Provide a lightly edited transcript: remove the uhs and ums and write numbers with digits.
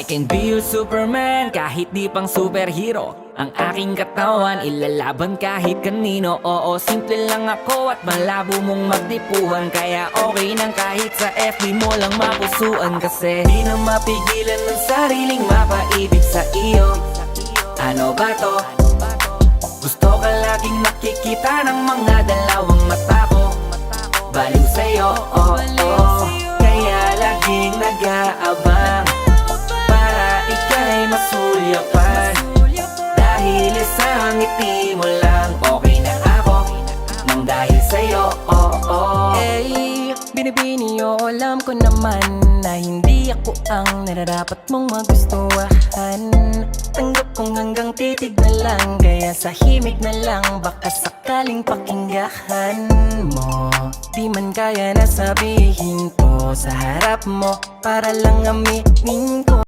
can be your Superman kahit di pang superhero. Ang aking katawan ilalaban kahit kanino. Oo, simple lang ako at malabo mong magdipuhan. Kaya okay nang kahit sa FB mo lang mapusuan. Kasi di na mapigilan ng sariling mapaibig sa iyo. Ano ba to? Gusto ka laging nakikita ng mga dalawang mata ko. Baliw sa'yo, oh, oh. Kaya laging nag-aabang para ika'y masulyapan. Dahil isang ngiti mo lang okay na ako. Nang dahil sa'yo, oh, oh. Hey, binibini o alam ko naman na hindi ako ang nararapat mong magustuhan. Tanggap kong hanggang titig na lang, kaya sa himig na lang baka sakaling pakinggahan mo. Di man kaya na sabihin ko sa harap mo para lang aminin ko.